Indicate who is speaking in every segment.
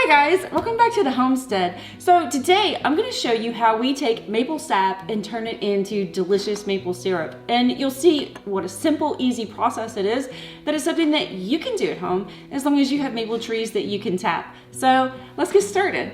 Speaker 1: guys, welcome back to the Homestead. So today I'm going to show you how we take maple sap and turn it into delicious maple syrup. And you'll see what a simple, easy process it is. That is something that you can do at home as long as you have maple trees that you can tap. So let's get started.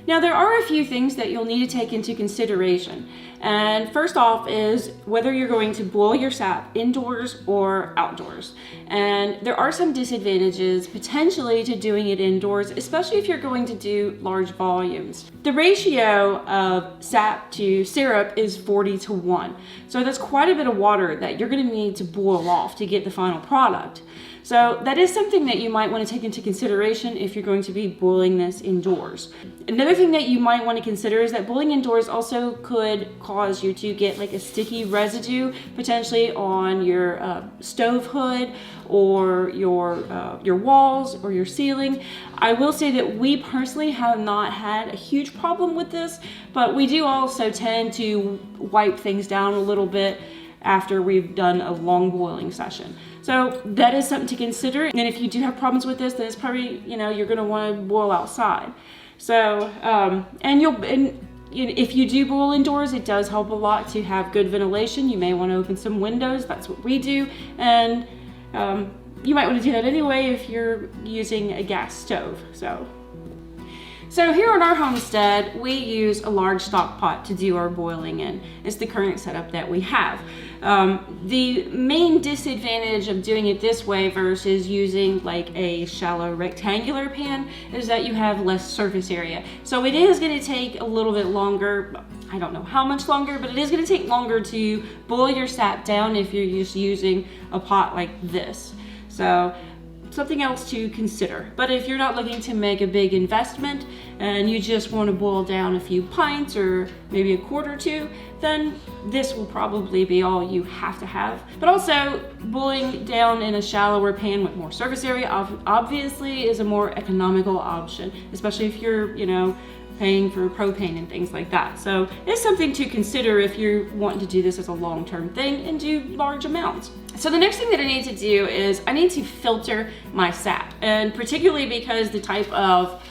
Speaker 1: Now there are a few things that you'll need to take into consideration. And first off is whether you're going to boil your sap indoors or outdoors. And there are some disadvantages potentially to doing it indoors, especially if you're going to do large volumes. The ratio of sap to syrup is 40:1. So that's quite a bit of water that you're going to need to boil off to get the final product. So that is something that you might want to take into consideration if you're going to be boiling this indoors. Another thing that you might want to consider is that boiling indoors also could cause you to get like a sticky residue potentially on your stove hood or your walls or your ceiling. I will say that we personally have not had a huge problem with this, but we do also tend to wipe things down a little bit after we've done a long boiling session. So that is something to consider. And if you do have problems with this, then it's probably, you're gonna wanna boil outside. So, if you do boil indoors, it does help a lot to have good ventilation. You may wanna open some windows, that's what we do. And you might wanna do that anyway if you're using a gas stove. So here on our homestead, we use a large stock pot to do our boiling in. It's the current setup that we have. The main disadvantage of doing it this way versus using like a shallow rectangular pan is that you have less surface area. So it is going to take a little bit longer. I don't know how much longer, but it is going to take longer to boil your sap down if you're just using a pot like this. So something else to consider. But if you're not looking to make a big investment and you just want to boil down a few pints or maybe a quart or two, then this will probably be all you have to have. But also, boiling down in a shallower pan with more surface area obviously is a more economical option, especially if you're, paying for propane and things like that. So it's something to consider if you're wanting to do this as a long-term thing and do large amounts. So the next thing that I need to do is I need to filter my sap, and particularly because the type of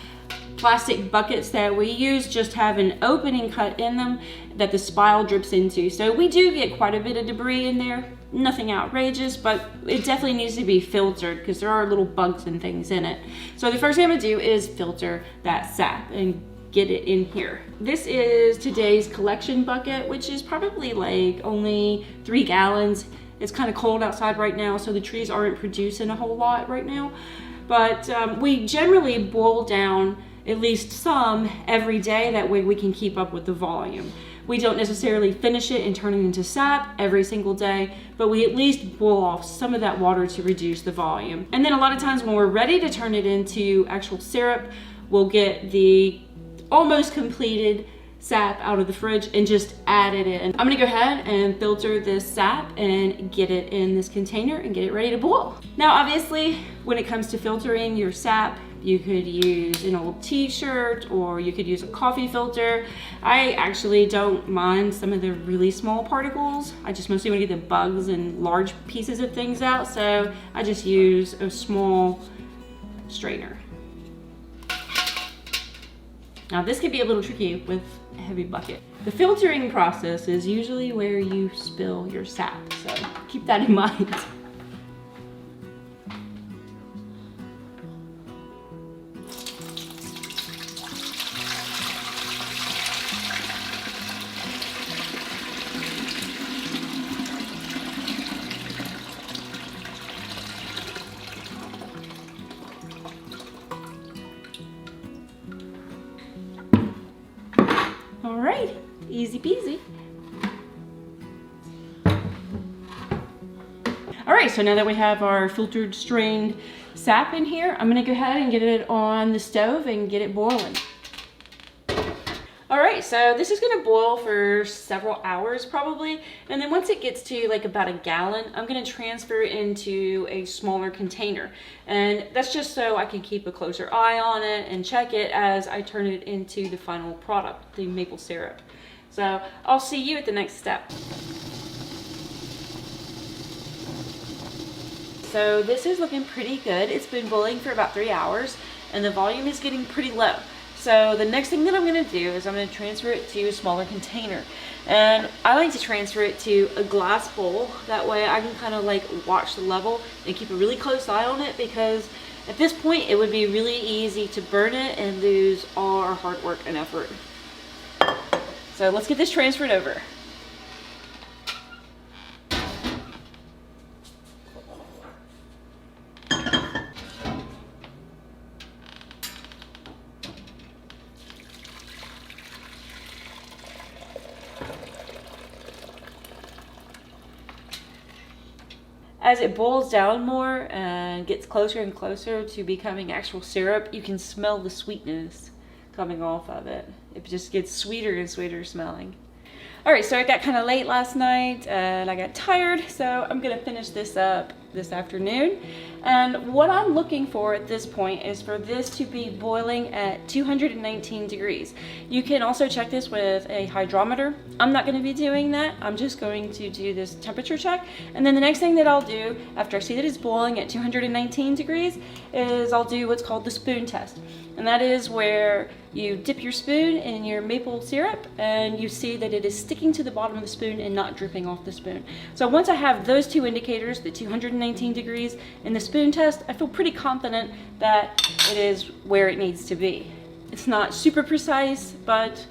Speaker 1: plastic buckets that we use just have an opening cut in them that the spile drips into. So we do get quite a bit of debris in there. Nothing outrageous, but it definitely needs to be filtered because there are little bugs and things in it. So the first thing I'm gonna do is filter that sap and get it in here. This is today's collection bucket, which is probably like only 3 gallons. It's kind of cold outside right now, so the trees aren't producing a whole lot right now. But we generally boil down at least some every day. That way we can keep up with the volume. We don't necessarily finish it and turn it into sap every single day, but we at least boil off some of that water to reduce the volume. And then a lot of times when we're ready to turn it into actual syrup, we'll get the almost completed sap out of the fridge and just add it in. I'm gonna go ahead and filter this sap and get it in this container and get it ready to boil. Now obviously, when it comes to filtering your sap, you could use an old t-shirt or you could use a coffee filter. I actually don't mind some of the really small particles. I just mostly want to get the bugs and large pieces of things out, so I just use a small strainer. Now this could be a little tricky with a heavy bucket. The filtering process is usually where you spill your sap, so keep that in mind. All right, easy peasy. All right, so now that we have our filtered, strained sap in here, I'm gonna go ahead and get it on the stove and get it boiling. All right, so this is gonna boil for several hours probably, and then once it gets to like about a gallon, I'm gonna transfer it into a smaller container. And that's just so I can keep a closer eye on it and check it as I turn it into the final product, the maple syrup. So I'll see you at the next step. So this is looking pretty good. It's been boiling for about 3 hours. and the volume is getting pretty low. So the next thing that I'm going to do is I'm going to transfer it to a smaller container. And I like to transfer it to a glass bowl. That way I can kind of like watch the level and keep a really close eye on it, because at this point it would be really easy to burn it and lose all our hard work and effort. So let's get this transferred over. As it boils down more and gets closer and closer to becoming actual syrup, you can smell the sweetness coming off of it. It just gets sweeter and sweeter smelling. Alright, so it got kind of late last night and I got tired, so I'm going to finish this up this afternoon. And what I'm looking for at this point is for this to be boiling at 219 degrees. You can also check this with a hydrometer. I'm not going to be doing that. I'm just going to do this temperature check. And then the next thing that I'll do after I see that it's boiling at 219 degrees is I'll do what's called the spoon test. And that is where you dip your spoon in your maple syrup and you see that it is sticking to the bottom of the spoon and not dripping off the spoon. So once I have those two indicators, the 219 degrees and the spoon test, I feel pretty confident that it is where it needs to be. It's not super precise, but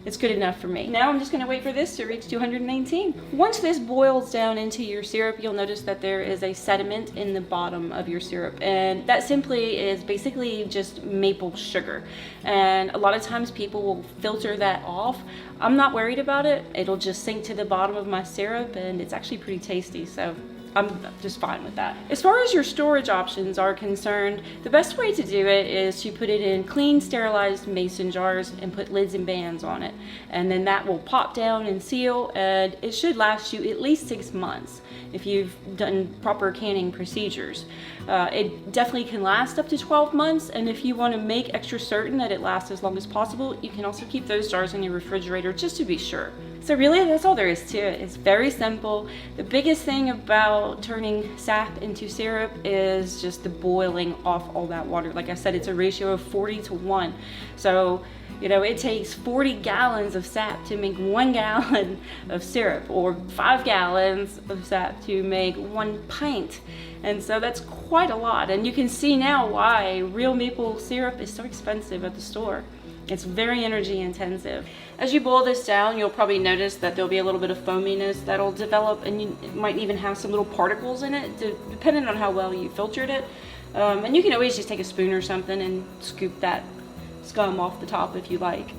Speaker 1: it's good enough for me. Now I'm just going to wait for this to reach 219. Once this boils down into your syrup, you'll notice that there is a sediment in the bottom of your syrup, and that simply is basically just maple sugar. And a lot of times people will filter that off. I'm not worried about it. It'll just sink to the bottom of my syrup, and it's actually pretty tasty, so I'm just fine with that. As far as your storage options are concerned, the best way to do it is to put it in clean, sterilized mason jars and put lids and bands on it. And then that will pop down and seal, and it should last you at least 6 months if you've done proper canning procedures. It definitely can last up to 12 months, and if you want to make extra certain that it lasts as long as possible, you can also keep those jars in your refrigerator just to be sure. So really, that's all there is to it. It's very simple. The biggest thing about turning sap into syrup is just the boiling off all that water. Like I said, it's a ratio of 40:1. So, you know, it takes 40 gallons of sap to make 1 gallon of syrup, or 5 gallons of sap to make 1 pint. And so that's quite a lot. And you can see now why real maple syrup is so expensive at the store. It's very energy intensive. As you boil this down, you'll probably notice that there'll be a little bit of foaminess that'll develop, and it might even have some little particles in it, depending on how well you filtered it. And you can always just take a spoon or something and scoop that scum off the top if you like.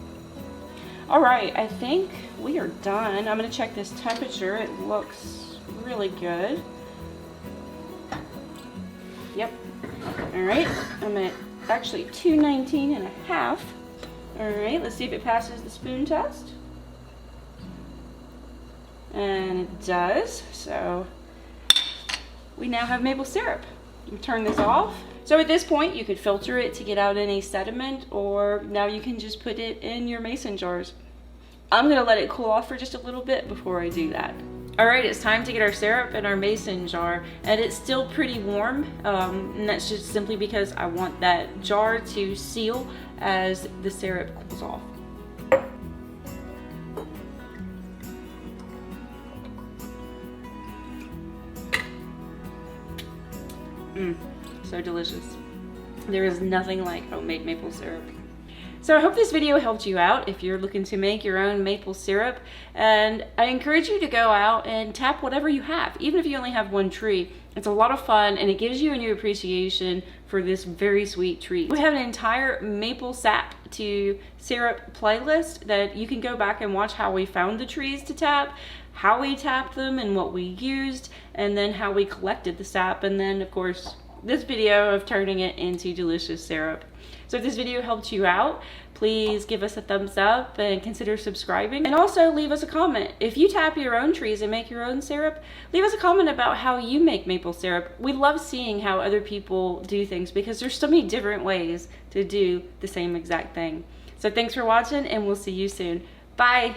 Speaker 1: Alright, I think we are done. I'm going to check this temperature. It looks really good. Yep. Alright, I'm at actually 219.5. Alright, let's see if it passes the spoon test. And it does, so we now have maple syrup. You turn this off. So at this point, you could filter it to get out any sediment, or now you can just put it in your mason jars. I'm going to let it cool off for just a little bit before I do that. Alright, it's time to get our syrup in our mason jar, and it's still pretty warm, and that's just simply because I want that jar to seal as the syrup cools off. So delicious. There is nothing like homemade maple syrup. So I hope this video helped you out if you're looking to make your own maple syrup, and I encourage you to go out and tap whatever you have, even if you only have one tree. It's a lot of fun, and it gives you a new appreciation for this very sweet treat. We have an entire maple sap to syrup playlist that you can go back and watch how we found the trees to tap, how we tapped them and what we used, and then how we collected the sap, and then of course this video of turning it into delicious syrup. So if this video helped you out, please give us a thumbs up and consider subscribing. And also leave us a comment. If you tap your own trees and make your own syrup, leave us a comment about how you make maple syrup. We love seeing how other people do things because there's so many different ways to do the same exact thing. So thanks for watching, and we'll see you soon. Bye.